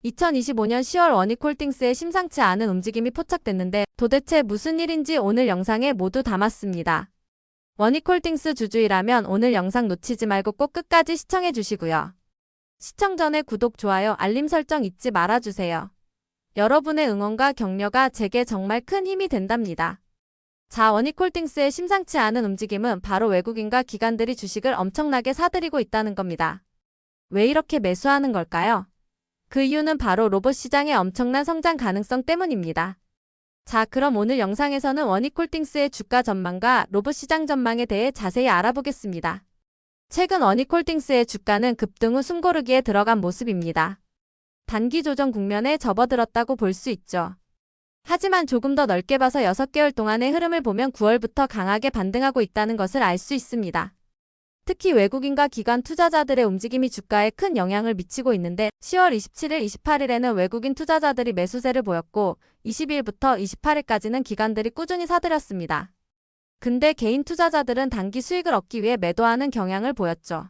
2025년 10월 원익홀딩스의 심상치 않은 움직임이 포착됐는데 도대체 무슨 일인지 오늘 영상에 모두 담았습니다. 원익홀딩스 주주이라면 오늘 영상 놓치지 말고 꼭 끝까지 시청해 주시고요. 시청 전에 구독, 좋아요, 알림 설정 잊지 말아주세요. 여러분의 응원과 격려가 제게 정말 큰 힘이 된답니다. 자, 원익홀딩스의 심상치 않은 움직임은 바로 외국인과 기관들이 주식을 엄청나게 사들이고 있다는 겁니다. 왜 이렇게 매수하는 걸까요? 그 이유는 바로 로봇 시장의 엄청난 성장 가능성 때문입니다. 자, 그럼 오늘 영상에서는 원익홀딩스의 주가 전망과 로봇 시장 전망에 대해 자세히 알아보겠습니다. 최근 원익홀딩스의 주가는 급등 후 숨고르기에 들어간 모습입니다. 단기 조정 국면에 접어들었다고 볼 수 있죠. 하지만 조금 더 넓게 봐서 6개월 동안의 흐름을 보면 9월부터 강하게 반등하고 있다는 것을 알 수 있습니다. 특히 외국인과 기관 투자자들의 움직임이 주가에 큰 영향을 미치고 있는데 10월 27일, 28일에는 외국인 투자자들이 매수세를 보였고 20일부터 28일까지는 기관들이 꾸준히 사들였습니다. 근데 개인 투자자들은 단기 수익을 얻기 위해 매도하는 경향을 보였죠.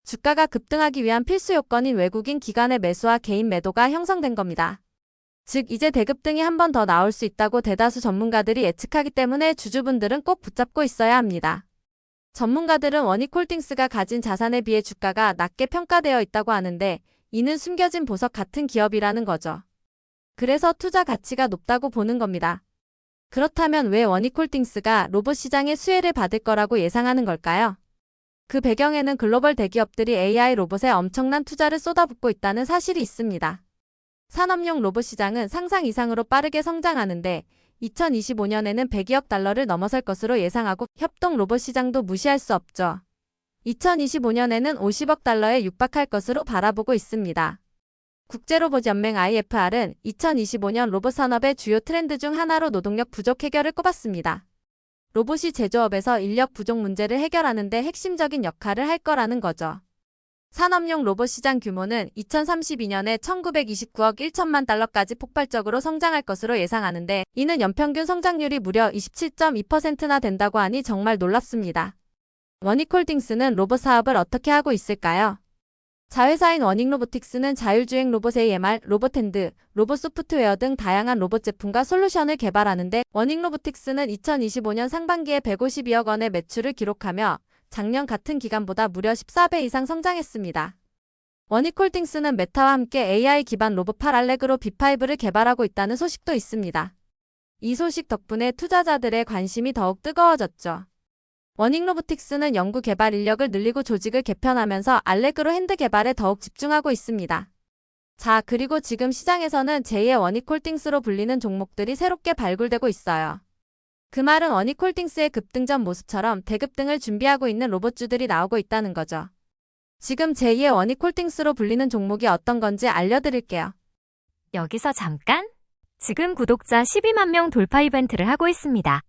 주가가 급등하기 위한 필수 요건인 외국인 기관의 매수와 개인 매도가 형성된 겁니다. 즉 이제 대급등이 한 번 더 나올 수 있다고 대다수 전문가들이 예측하기 때문에 주주분들은 꼭 붙잡고 있어야 합니다. 전문가들은 원익홀딩스가 가진 자산에 비해 주가가 낮게 평가되어 있다고 하는데 이는 숨겨진 보석 같은 기업이라는 거죠. 그래서 투자 가치가 높다고 보는 겁니다. 그렇다면 왜 원익홀딩스가 로봇 시장의 수혜를 받을 거라고 예상하는 걸까요? 그 배경에는 글로벌 대기업들이 AI 로봇에 엄청난 투자를 쏟아붓고 있다는 사실이 있습니다. 산업용 로봇 시장은 상상 이상으로 빠르게 성장하는데 2025년에는 100억 달러를 넘어설 것으로 예상하고 협동 로봇 시장도 무시할 수 없죠. 2025년에는 50억 달러에 육박할 것으로 바라보고 있습니다. 국제로봇연맹 IFR은 2025년 로봇 산업의 주요 트렌드 중 하나로 노동력 부족 해결을 꼽았습니다. 로봇이 제조업에서 인력 부족 문제를 해결하는 데 핵심적인 역할을 할 거라는 거죠. 산업용 로봇 시장 규모는 2032년에 1929억 1천만 달러까지 폭발적으로 성장할 것으로 예상하는데 이는 연평균 성장률이 무려 27.2%나 된다고 하니 정말 놀랍습니다. 원익홀딩스는 로봇 사업을 어떻게 하고 있을까요? 자회사인 원익로보틱스는 자율주행 로봇 AMR, 로봇핸드, 로봇 소프트웨어 등 다양한 로봇 제품과 솔루션을 개발하는데 원익로보틱스는 2025년 상반기에 152억 원의 매출을 기록하며 작년 같은 기간보다 무려 14배 이상 성장했습니다. 원익홀딩스는 메타와 함께 AI 기반 로봇 알레그로 B5를 개발하고 있다는 소식도 있습니다. 이 소식 덕분에 투자자들의 관심이 더욱 뜨거워졌죠. 원익로보틱스는 연구 개발 인력을 늘리고 조직을 개편하면서 알레그로 핸드 개발에 더욱 집중하고 있습니다. 자, 그리고 지금 시장에서는 제2의 원익홀딩스로 불리는 종목들이 새롭게 발굴되고 있어요. 그 말은 원익홀딩스의 급등 전 모습처럼 대급등을 준비하고 있는 로봇주들이 나오고 있다는 거죠. 지금 제2의 원익홀딩스로 불리는 종목이 어떤 건지 알려드릴게요. 여기서 잠깐! 지금 구독자 12만 명 돌파 이벤트를 하고 있습니다.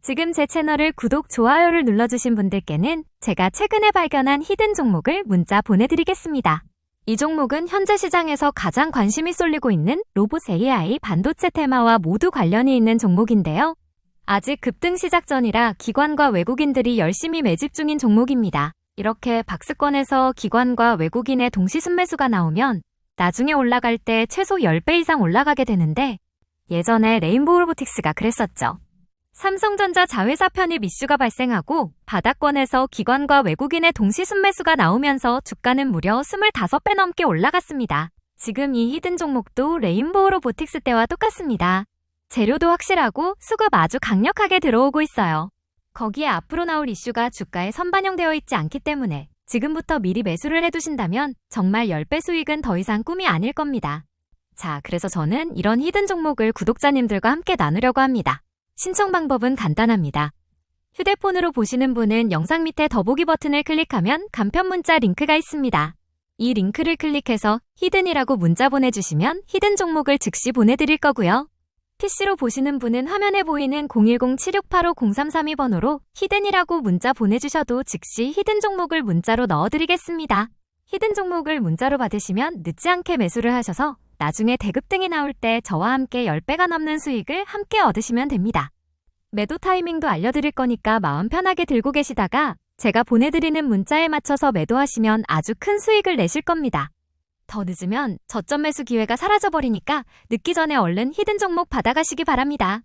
지금 제 채널을 구독, 좋아요를 눌러주신 분들께는 제가 최근에 발견한 히든 종목을 문자 보내드리겠습니다. 이 종목은 현재 시장에서 가장 관심이 쏠리고 있는 로봇 AI 반도체 테마와 모두 관련이 있는 종목인데요. 아직 급등 시작 전이라 기관과 외국인들이 열심히 매집 중인 종목입니다. 이렇게 박스권에서 기관과 외국인의 동시 순매수가 나오면 나중에 올라갈 때 최소 10배 이상 올라가게 되는데 예전에 레인보우 로보틱스가 그랬었죠. 삼성전자 자회사 편입 이슈가 발생하고 바닥권에서 기관과 외국인의 동시 순매수가 나오면서 주가는 무려 25배 넘게 올라갔습니다. 지금 이 히든 종목도 레인보우 로보틱스 때와 똑같습니다. 재료도 확실하고 수급 아주 강력하게 들어오고 있어요. 거기에 앞으로 나올 이슈가 주가에 선반영되어 있지 않기 때문에 지금부터 미리 매수를 해두신다면 정말 10배 수익은 더 이상 꿈이 아닐 겁니다. 자, 그래서 저는 이런 히든 종목을 구독자님들과 함께 나누려고 합니다. 신청 방법은 간단합니다. 휴대폰으로 보시는 분은 영상 밑에 더보기 버튼을 클릭하면 간편 문자 링크가 있습니다. 이 링크를 클릭해서 히든이라고 문자 보내주시면 히든 종목을 즉시 보내드릴 거고요. PC로 보시는 분은 화면에 보이는 010-7685-0332번호로 히든이라고 문자 보내주셔도 즉시 히든 종목을 문자로 넣어드리겠습니다. 히든 종목을 문자로 받으시면 늦지 않게 매수를 하셔서 나중에 대급등이 나올 때 저와 함께 10배가 넘는 수익을 함께 얻으시면 됩니다. 매도 타이밍도 알려드릴 거니까 마음 편하게 들고 계시다가 제가 보내드리는 문자에 맞춰서 매도하시면 아주 큰 수익을 내실 겁니다. 더 늦으면 저점 매수 기회가 사라져버리니까 늦기 전에 얼른 히든 종목 받아가시기 바랍니다.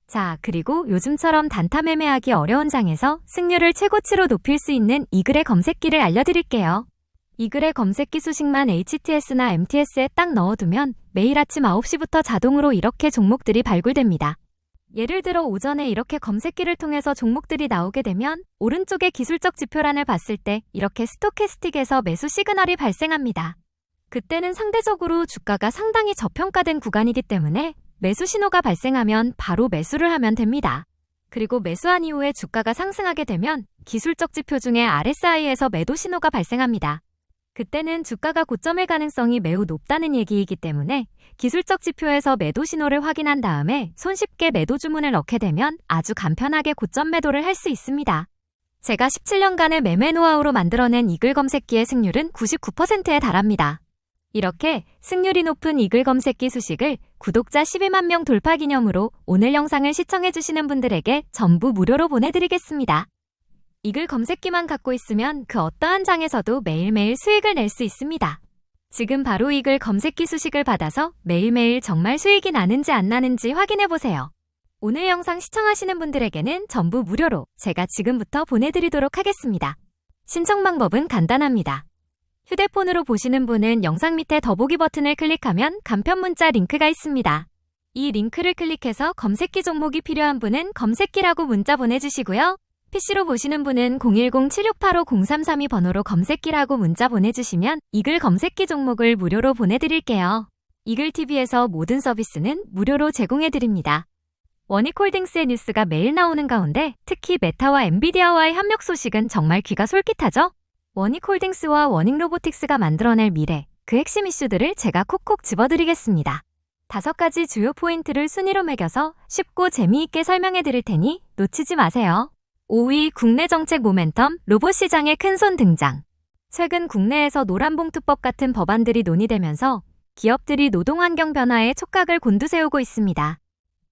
자, 그리고 요즘처럼 단타 매매하기 어려운 장에서 승률을 최고치로 높일 수 있는 이글의 검색기를 알려드릴게요. 이글의 검색기 수식만 HTS나 MTS에 딱 넣어두면 매일 아침 9시부터 자동으로 이렇게 종목들이 발굴됩니다. 예를 들어 오전에 이렇게 검색기를 통해서 종목들이 나오게 되면 오른쪽에 기술적 지표란을 봤을 때 이렇게 스토캐스틱에서 매수 시그널이 발생합니다. 그때는 상대적으로 주가가 상당히 저평가된 구간이기 때문에 매수 신호가 발생하면 바로 매수를 하면 됩니다. 그리고 매수한 이후에 주가가 상승하게 되면 기술적 지표 중에 RSI에서 매도 신호가 발생합니다. 그때는 주가가 고점일 가능성이 매우 높다는 얘기이기 때문에 기술적 지표에서 매도 신호를 확인한 다음에 손쉽게 매도 주문을 넣게 되면 아주 간편하게 고점 매도를 할 수 있습니다. 제가 17년간의 매매 노하우로 만들어낸 이글 검색기의 승률은 99%에 달합니다. 이렇게 승률이 높은 이글 검색기 수식을 구독자 12만 명 돌파 기념으로 오늘 영상을 시청해주시는 분들에게 전부 무료로 보내드리겠습니다. 이글 검색기만 갖고 있으면 그 어떠한 장에서도 매일매일 수익을 낼 수 있습니다. 지금 바로 이글 검색기 수식을 받아서 매일매일 정말 수익이 나는지 안 나는지 확인해보세요. 오늘 영상 시청하시는 분들에게는 전부 무료로 제가 지금부터 보내드리도록 하겠습니다. 신청 방법은 간단합니다. 휴대폰으로 보시는 분은 영상 밑에 더보기 버튼을 클릭하면 간편 문자 링크가 있습니다. 이 링크를 클릭해서 검색기 종목이 필요한 분은 검색기라고 문자 보내주시고요. PC로 보시는 분은 010-7685-0332 번호로 검색기라고 문자 보내주시면 이글 검색기 종목을 무료로 보내드릴게요. 이글TV에서 모든 서비스는 무료로 제공해드립니다. 원익홀딩스의 뉴스가 매일 나오는 가운데 특히 메타와 엔비디아와의 협력 소식은 정말 귀가 솔깃하죠? 원익홀딩스와 원익로보틱스가 만들어낼 미래, 그 핵심 이슈들을 제가 콕콕 집어드리겠습니다. 5가지 주요 포인트를 순위로 매겨서 쉽고 재미있게 설명해 드릴 테니 놓치지 마세요. 5위 국내 정책 모멘텀, 로봇 시장의 큰손 등장. 최근 국내에서 노란봉투법 같은 법안들이 논의되면서 기업들이 노동환경 변화에 촉각을 곤두세우고 있습니다.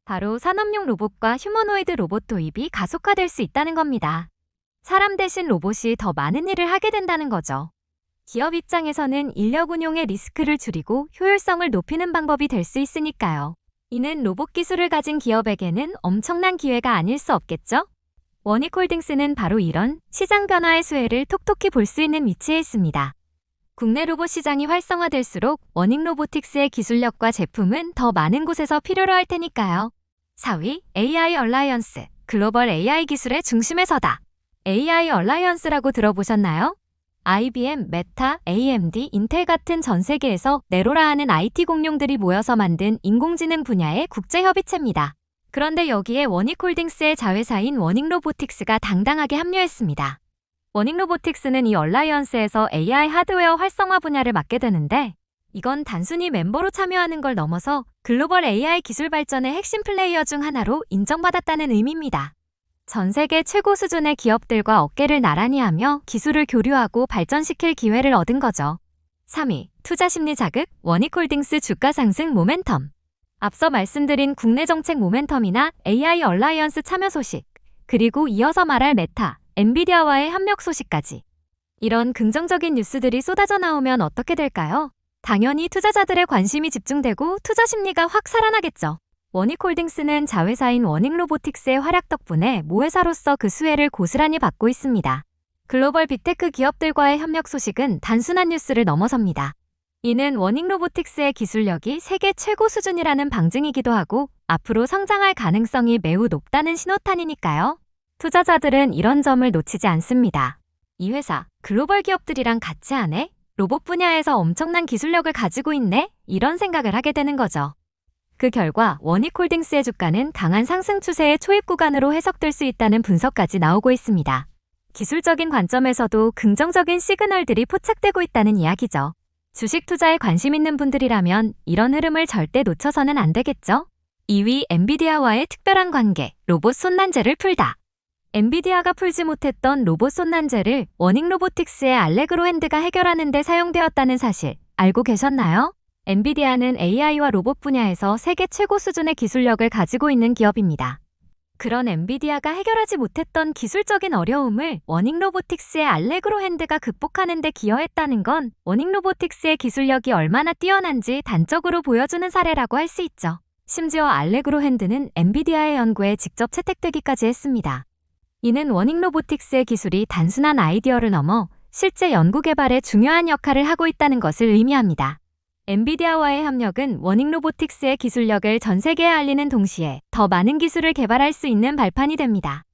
바로 산업용 로봇과 휴머노이드 로봇 도입이 가속화될 수 있다는 겁니다. 사람 대신 로봇이 더 많은 일을 하게 된다는 거죠. 기업 입장에서는 인력 운용의 리스크를 줄이고 효율성을 높이는 방법이 될 수 있으니까요. 이는 로봇 기술을 가진 기업에게는 엄청난 기회가 아닐 수 없겠죠? 원익홀딩스는 바로 이런 시장 변화의 수혜를 톡톡히 볼 수 있는 위치에 있습니다. 국내 로봇 시장이 활성화될수록 원익로보틱스의 기술력과 제품은 더 많은 곳에서 필요로 할 테니까요. 4위, AI 얼라이언스, 글로벌 AI 기술의 중심에 서다. AI 얼라이언스라고 들어보셨나요? IBM, 메타, AMD, 인텔 같은 전 세계에서 네로라 하는 IT 공룡들이 모여서 만든 인공지능 분야의 국제협의체입니다. 그런데 여기에 원익홀딩스의 자회사인 원익로보틱스가 당당하게 합류했습니다. 원익로보틱스는 이 얼라이언스에서 AI 하드웨어 활성화 분야를 맡게 되는데 이건 단순히 멤버로 참여하는 걸 넘어서 글로벌 AI 기술 발전의 핵심 플레이어 중 하나로 인정받았다는 의미입니다. 전 세계 최고 수준의 기업들과 어깨를 나란히 하며 기술을 교류하고 발전시킬 기회를 얻은 거죠. 3위, 투자 심리 자극, 원익홀딩스 주가 상승 모멘텀. 앞서 말씀드린 국내 정책 모멘텀이나 AI 얼라이언스 참여 소식, 그리고 이어서 말할 메타, 엔비디아와의 협력 소식까지. 이런 긍정적인 뉴스들이 쏟아져 나오면 어떻게 될까요? 당연히 투자자들의 관심이 집중되고 투자 심리가 확 살아나겠죠. 원익홀딩스는 자회사인 원익로보틱스의 활약 덕분에 모회사로서 그 수혜를 고스란히 받고 있습니다. 글로벌 빅테크 기업들과의 협력 소식은 단순한 뉴스를 넘어섭니다. 이는 원익로보틱스의 기술력이 세계 최고 수준이라는 방증이기도 하고 앞으로 성장할 가능성이 매우 높다는 신호탄이니까요. 투자자들은 이런 점을 놓치지 않습니다. 이 회사, 글로벌 기업들이랑 같이 하네? 로봇 분야에서 엄청난 기술력을 가지고 있네? 이런 생각을 하게 되는 거죠. 그 결과 원익홀딩스의 주가는 강한 상승 추세의 초입 구간으로 해석될 수 있다는 분석까지 나오고 있습니다. 기술적인 관점에서도 긍정적인 시그널들이 포착되고 있다는 이야기죠. 주식 투자에 관심 있는 분들이라면 이런 흐름을 절대 놓쳐서는 안 되겠죠? 2위, 엔비디아와의 특별한 관계, 로봇 손난제를 풀다. 엔비디아가 풀지 못했던 로봇 손난제를 원익로보틱스의 알레그로 핸드가 해결하는 데 사용되었다는 사실 알고 계셨나요? 엔비디아는 AI와 로봇 분야에서 세계 최고 수준의 기술력을 가지고 있는 기업입니다. 그런 엔비디아가 해결하지 못했던 기술적인 어려움을 워닝로보틱스의 알레그로 핸드가 극복하는 데 기여했다는 건 워닝로보틱스의 기술력이 얼마나 뛰어난지 단적으로 보여주는 사례라고 할 수 있죠. 심지어 알레그로 핸드는 엔비디아의 연구에 직접 채택되기까지 했습니다. 이는 워닝로보틱스의 기술이 단순한 아이디어를 넘어 실제 연구 개발에 중요한 역할을 하고 있다는 것을 의미합니다. 엔비디아와의 협력은 워닝로보틱스의 기술력을 전 세계에 알리는 동시에 더 많은 기술을 개발할 수 있는 발판이 됩니다.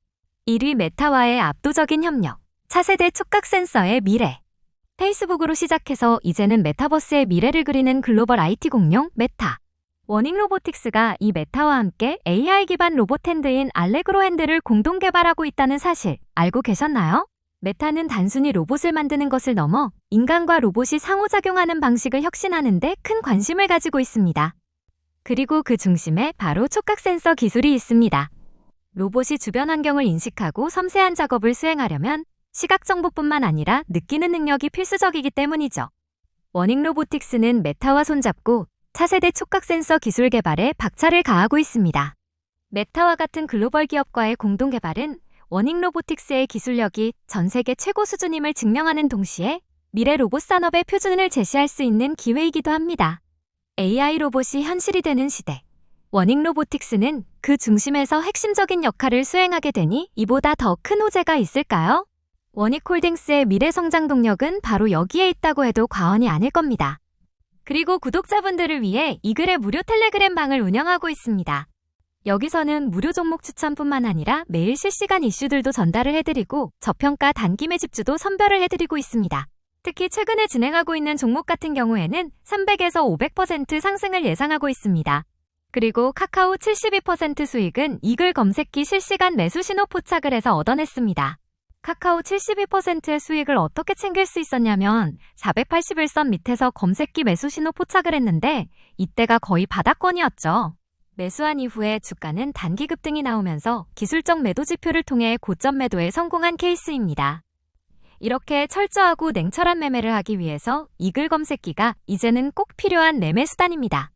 1위 메타와의 압도적인 협력, 차세대 촉각 센서의 미래. 페이스북으로 시작해서 이제는 메타버스의 미래를 그리는 글로벌 IT 공룡 메타. 워닝로보틱스가 이 메타와 함께 AI 기반 로봇 핸드인 알레그로 핸드를 공동 개발하고 있다는 사실 알고 계셨나요? 메타는 단순히 로봇을 만드는 것을 넘어 인간과 로봇이 상호작용하는 방식을 혁신하는 데 큰 관심을 가지고 있습니다. 그리고 그 중심에 바로 촉각 센서 기술이 있습니다. 로봇이 주변 환경을 인식하고 섬세한 작업을 수행하려면 시각 정보뿐만 아니라 느끼는 능력이 필수적이기 때문이죠. 워닝로보틱스는 메타와 손잡고 차세대 촉각 센서 기술 개발에 박차를 가하고 있습니다. 메타와 같은 글로벌 기업과의 공동 개발은 워닝로보틱스의 기술력이 전 세계 최고 수준임을 증명하는 동시에 미래 로봇 산업의 표준을 제시할 수 있는 기회이기도 합니다. AI 로봇이 현실이 되는 시대. 워닝로보틱스는 그 중심에서 핵심적인 역할을 수행하게 되니 이보다 더 큰 호재가 있을까요? 워닉홀딩스의 미래 성장 동력은 바로 여기에 있다고 해도 과언이 아닐 겁니다. 그리고 구독자분들을 위해 이글의 무료 텔레그램 방을 운영하고 있습니다. 여기서는 무료 종목 추천뿐만 아니라 매일 실시간 이슈들도 전달을 해드리고 저평가 단기 매집주도 선별을 해드리고 있습니다. 특히 최근에 진행하고 있는 종목 같은 경우에는 300에서 500% 상승을 예상하고 있습니다. 그리고 카카오 72% 수익은 이글 검색기 실시간 매수 신호 포착을 해서 얻어냈습니다. 카카오 72%의 수익을 어떻게 챙길 수 있었냐면 481선 밑에서 검색기 매수 신호 포착을 했는데 이때가 거의 바닥권이었죠. 매수한 이후에 주가는 단기 급등이 나오면서 기술적 매도 지표를 통해 고점 매도에 성공한 케이스입니다. 이렇게 철저하고 냉철한 매매를 하기 위해서 이글 검색기가 이제는 꼭 필요한 매매 수단입니다.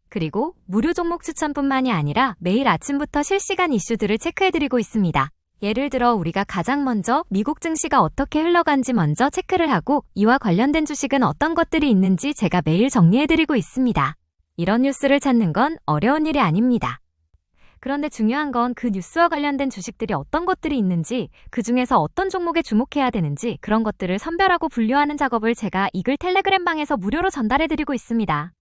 그리고 무료 종목 추천뿐만이 아니라 매일 아침부터 실시간 이슈들을 체크해드리고 있습니다. 예를 들어 우리가 가장 먼저 미국 증시가 어떻게 흘러간지 먼저 체크를 하고 이와 관련된 주식은 어떤 것들이 있는지 제가 매일 정리해드리고 있습니다. 이런 뉴스를 찾는 건 어려운 일이 아닙니다. 그런데 중요한 건 그 뉴스와 관련된 주식들이 어떤 것들이 있는지, 그 중에서 어떤 종목에 주목해야 되는지 그런 것들을 선별하고 분류하는 작업을 제가 이글 텔레그램 방에서 무료로 전달해드리고 있습니다.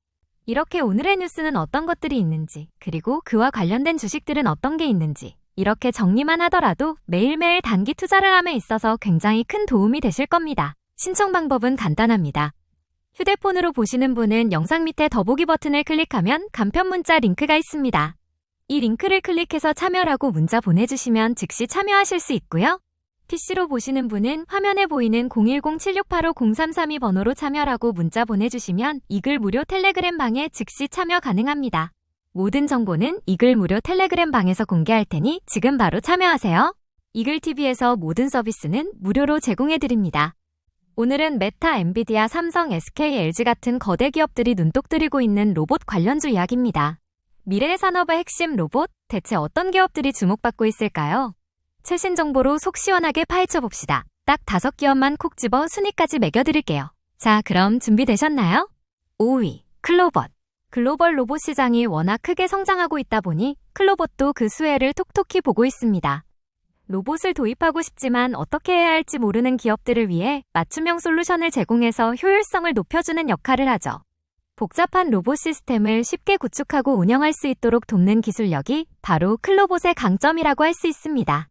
이렇게 오늘의 뉴스는 어떤 것들이 있는지, 그리고 그와 관련된 주식들은 어떤 게 있는지 이렇게 정리만 하더라도 매일매일 단기 투자를 함에 있어서 굉장히 큰 도움이 되실 겁니다. 신청 방법은 간단합니다. 휴대폰으로 보시는 분은 영상 밑에 더보기 버튼을 클릭하면 간편 문자 링크가 있습니다. 이 링크를 클릭해서 참여라고 문자 보내주시면 즉시 참여하실 수 있고요. PC로 보시는 분은 화면에 보이는 010-7685-0332 번호로 참여라고 문자 보내주시면 이글 무료 텔레그램 방에 즉시 참여 가능합니다. 모든 정보는 이글 무료 텔레그램 방에서 공개할 테니 지금 바로 참여하세요. 이글TV에서 모든 서비스는 무료로 제공해드립니다. 오늘은 메타, 엔비디아, 삼성, SK, LG 같은 거대 기업들이 눈독 들이고 있는 로봇 관련주 이야기입니다. 미래의 산업의 핵심 로봇, 대체 어떤 기업들이 주목받고 있을까요? 최신 정보로 속 시원하게 파헤쳐봅시다. 딱 5기업만 콕 집어 순위까지 매겨드릴게요. 자, 그럼 준비되셨나요? 5위, 클로봇. 글로벌 로봇 시장이 워낙 크게 성장하고 있다 보니 클로봇도 그 수혜를 톡톡히 보고 있습니다. 로봇을 도입하고 싶지만 어떻게 해야 할지 모르는 기업들을 위해 맞춤형 솔루션을 제공해서 효율성을 높여주는 역할을 하죠. 복잡한 로봇 시스템을 쉽게 구축하고 운영할 수 있도록 돕는 기술력이 바로 클로봇의 강점이라고 할 수 있습니다.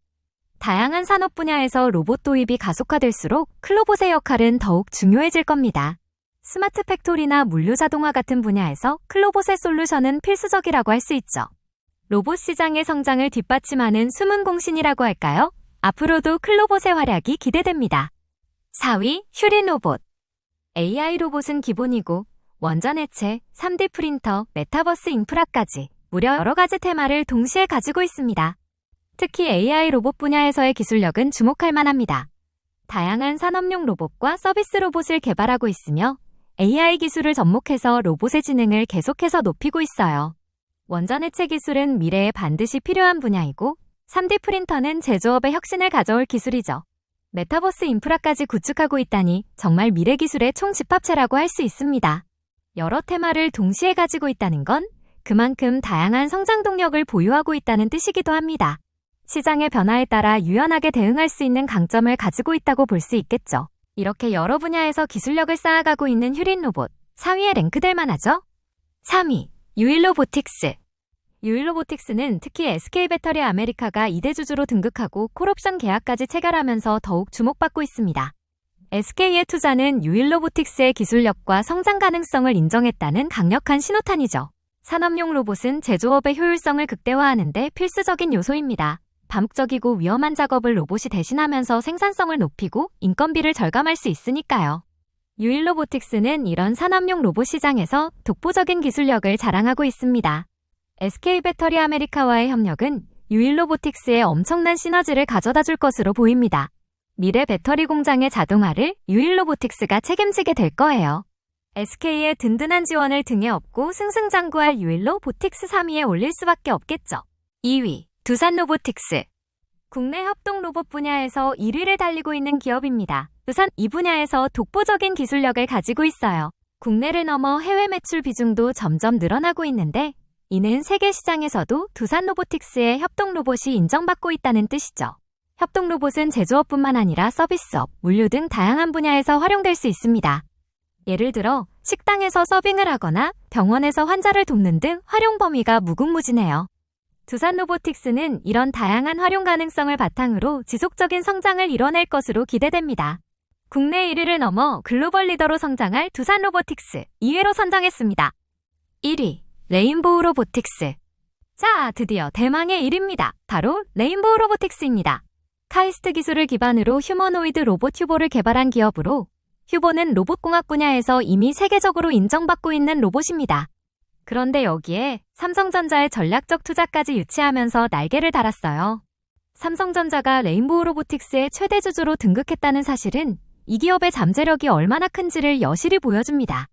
다양한 산업 분야에서 로봇 도입이 가속화될수록 클로봇의 역할은 더욱 중요해질 겁니다. 스마트 팩토리나 물류 자동화 같은 분야에서 클로봇의 솔루션은 필수적이라고 할 수 있죠. 로봇 시장의 성장을 뒷받침하는 숨은 공신이라고 할까요? 앞으로도 클로봇의 활약이 기대됩니다. 4위, 휴린 로봇. AI 로봇은 기본이고 원전 해체, 3D 프린터, 메타버스 인프라까지 무려 여러 가지 테마를 동시에 가지고 있습니다. 특히 AI 로봇 분야에서의 기술력은 주목할 만합니다. 다양한 산업용 로봇과 서비스 로봇을 개발하고 있으며 AI 기술을 접목해서 로봇의 지능을 계속해서 높이고 있어요. 원전 해체 기술은 미래에 반드시 필요한 분야이고 3D 프린터는 제조업의 혁신을 가져올 기술이죠. 메타버스 인프라까지 구축하고 있다니 정말 미래 기술의 총집합체라고 할 수 있습니다. 여러 테마를 동시에 가지고 있다는 건 그만큼 다양한 성장 동력을 보유하고 있다는 뜻이기도 합니다. 시장의 변화에 따라 유연하게 대응할 수 있는 강점을 가지고 있다고 볼 수 있겠죠. 이렇게 여러 분야에서 기술력을 쌓아가고 있는 휴린 로봇, 4위에 랭크될 만하죠? 3위, 유일로보틱스. 유일로보틱스는 특히 SK배터리 아메리카가 2대 주주로 등극하고 콜옵션 계약까지 체결하면서 더욱 주목받고 있습니다. SK의 투자는 유일로보틱스의 기술력과 성장 가능성을 인정했다는 강력한 신호탄이죠. 산업용 로봇은 제조업의 효율성을 극대화하는 데 필수적인 요소입니다. 반복적이고 위험한 작업을 로봇이 대신하면서 생산성을 높이고 인건비를 절감할 수 있으니까요. 유일로보틱스는 이런 산업용 로봇 시장에서 독보적인 기술력을 자랑하고 있습니다. SK배터리 아메리카와의 협력은 유일로보틱스에 엄청난 시너지를 가져다 줄 것으로 보입니다. 미래 배터리 공장의 자동화를 유일로보틱스가 책임지게 될 거예요. SK의 든든한 지원을 등에 업고 승승장구할 유일로보틱스 3위에 올릴 수밖에 없겠죠. 2위, 두산로보틱스. 국내 협동 로봇 분야에서 1위를 달리고 있는 기업입니다. 두산 이 분야에서 독보적인 기술력을 가지고 있어요. 국내를 넘어 해외 매출 비중도 점점 늘어나고 있는데 이는 세계 시장에서도 두산로보틱스의 협동 로봇이 인정받고 있다는 뜻이죠. 협동 로봇은 제조업뿐만 아니라 서비스업, 물류 등 다양한 분야에서 활용될 수 있습니다. 예를 들어 식당에서 서빙을 하거나 병원에서 환자를 돕는 등 활용 범위가 무궁무진해요. 두산로보틱스는 이런 다양한 활용 가능성을 바탕으로 지속적인 성장을 이뤄낼 것으로 기대됩니다. 국내 1위를 넘어 글로벌 리더로 성장할 두산로보틱스 2위로 선정했습니다. 1위, 레인보우 로보틱스. 자, 드디어 대망의 1위입니다. 바로 레인보우 로보틱스입니다. 카이스트 기술을 기반으로 휴머노이드 로봇 휴보를 개발한 기업으로 휴보는 로봇공학 분야에서 이미 세계적으로 인정받고 있는 로봇입니다. 그런데 여기에 삼성전자의 전략적 투자까지 유치하면서 날개를 달았어요. 삼성전자가 레인보우 로보틱스의 최대 주주로 등극했다는 사실은 이 기업의 잠재력이 얼마나 큰지를 여실히 보여줍니다.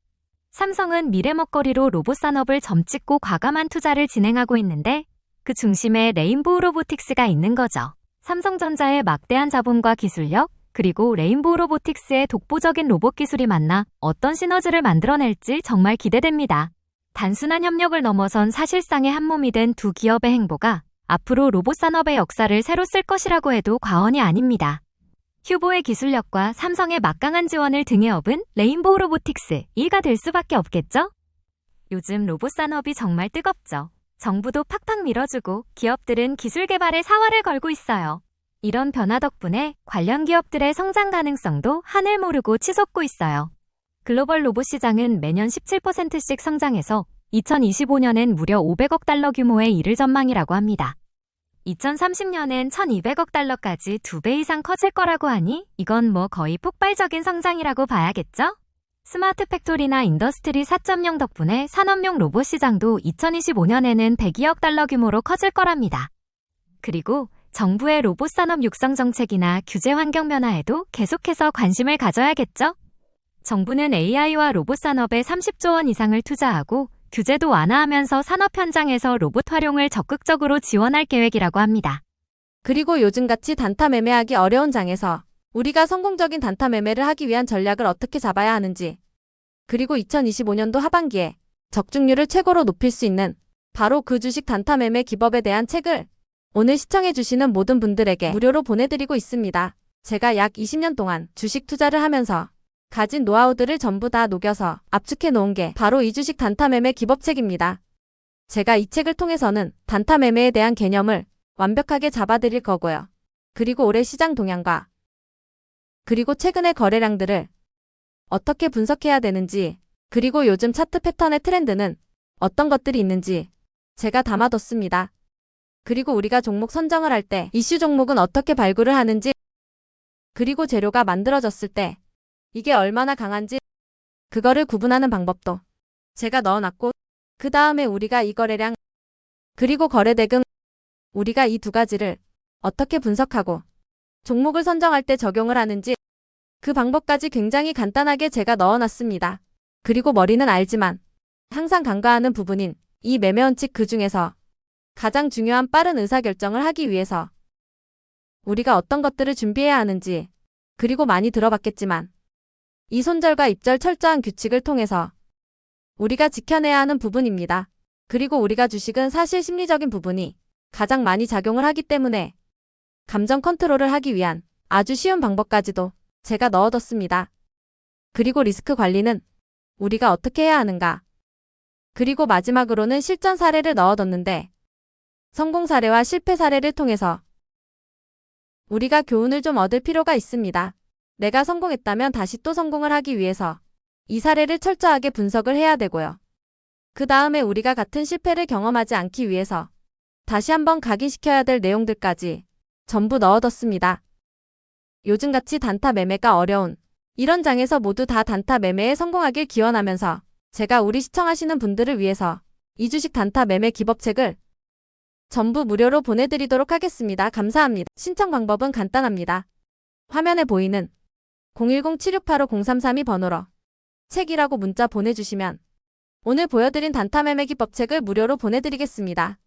삼성은 미래 먹거리로 로봇 산업을 점찍고 과감한 투자를 진행하고 있는데 그 중심에 레인보우 로보틱스가 있는 거죠. 삼성전자의 막대한 자본과 기술력, 그리고 레인보우 로보틱스의 독보적인 로봇 기술이 만나 어떤 시너지를 만들어낼지 정말 기대됩니다. 단순한 협력을 넘어선 사실상의 한몸이 된 두 기업의 행보가 앞으로 로봇 산업의 역사를 새로 쓸 것이라고 해도 과언이 아닙니다. 휴보의 기술력과 삼성의 막강한 지원을 등에 업은 레인보우 로보틱스 2가 될 수밖에 없겠죠? 요즘 로봇 산업이 정말 뜨겁죠. 정부도 팍팍 밀어주고 기업들은 기술 개발에 사활을 걸고 있어요. 이런 변화 덕분에 관련 기업들의 성장 가능성도 하늘 모르고 치솟고 있어요. 글로벌 로봇 시장은 매년 17%씩 성장해서 2025년엔 무려 500억 달러 규모에 이를 전망이라고 합니다. 2030년엔 1200억 달러까지 2배 이상 커질 거라고 하니 이건 뭐 거의 폭발적인 성장이라고 봐야겠죠? 스마트 팩토리나 인더스트리 4.0 덕분에 산업용 로봇 시장도 2025년에는 102억 달러 규모로 커질 거랍니다. 그리고 정부의 로봇 산업 육성 정책이나 규제 환경 변화에도 계속해서 관심을 가져야겠죠? 정부는 AI와 로봇 산업에 30조 원 이상을 투자하고 규제도 완화하면서 산업 현장에서 로봇 활용을 적극적으로 지원할 계획이라고 합니다. 그리고 요즘같이 단타 매매하기 어려운 장에서 우리가 성공적인 단타 매매를 하기 위한 전략을 어떻게 잡아야 하는지, 그리고 2025년도 하반기에 적중률을 최고로 높일 수 있는 바로 그 주식 단타 매매 기법에 대한 책을 오늘 시청해주시는 모든 분들에게 무료로 보내드리고 있습니다. 제가 약 20년 동안 주식 투자를 하면서 가진 노하우들을 전부 다 녹여서 압축해 놓은 게 바로 이 주식 단타 매매 기법책입니다. 제가 이 책을 통해서는 단타 매매에 대한 개념을 완벽하게 잡아드릴 거고요. 그리고 올해 시장 동향과 그리고 최근의 거래량들을 어떻게 분석해야 되는지, 그리고 요즘 차트 패턴의 트렌드는 어떤 것들이 있는지 제가 담아뒀습니다. 그리고 우리가 종목 선정을 할 때 이슈 종목은 어떻게 발굴을 하는지, 그리고 재료가 만들어졌을 때 이게 얼마나 강한지 그거를 구분하는 방법도 제가 넣어놨고, 그 다음에 우리가 이 거래량 그리고 거래대금, 우리가 이 두 가지를 어떻게 분석하고 종목을 선정할 때 적용을 하는지 그 방법까지 굉장히 간단하게 제가 넣어놨습니다. 그리고 머리는 알지만 항상 간과하는 부분인 이 매매 원칙, 그 중에서 가장 중요한 빠른 의사결정을 하기 위해서 우리가 어떤 것들을 준비해야 하는지, 그리고 많이 들어봤겠지만 이 손절과 입절 철저한 규칙을 통해서 우리가 지켜내야 하는 부분입니다. 그리고 우리가 주식은 사실 심리적인 부분이 가장 많이 작용을 하기 때문에 감정 컨트롤을 하기 위한 아주 쉬운 방법까지도 제가 넣어뒀습니다. 그리고 리스크 관리는 우리가 어떻게 해야 하는가? 그리고 마지막으로는 실전 사례를 넣어뒀는데 성공 사례와 실패 사례를 통해서 우리가 교훈을 좀 얻을 필요가 있습니다. 내가 성공했다면 다시 또 성공을 하기 위해서 이 사례를 철저하게 분석을 해야 되고요. 그 다음에 우리가 같은 실패를 경험하지 않기 위해서 다시 한번 각인시켜야 될 내용들까지 전부 넣어뒀습니다. 요즘같이 단타 매매가 어려운 이런 장에서 모두 다 단타 매매에 성공하길 기원하면서 제가 우리 시청하시는 분들을 위해서 이 주식 단타 매매 기법책을 전부 무료로 보내드리도록 하겠습니다. 감사합니다. 신청 방법은 간단합니다. 화면에 보이는 010-7685-0332 번호로 책이라고 문자 보내주시면 오늘 보여드린 단타 매매 기법책을 무료로 보내드리겠습니다.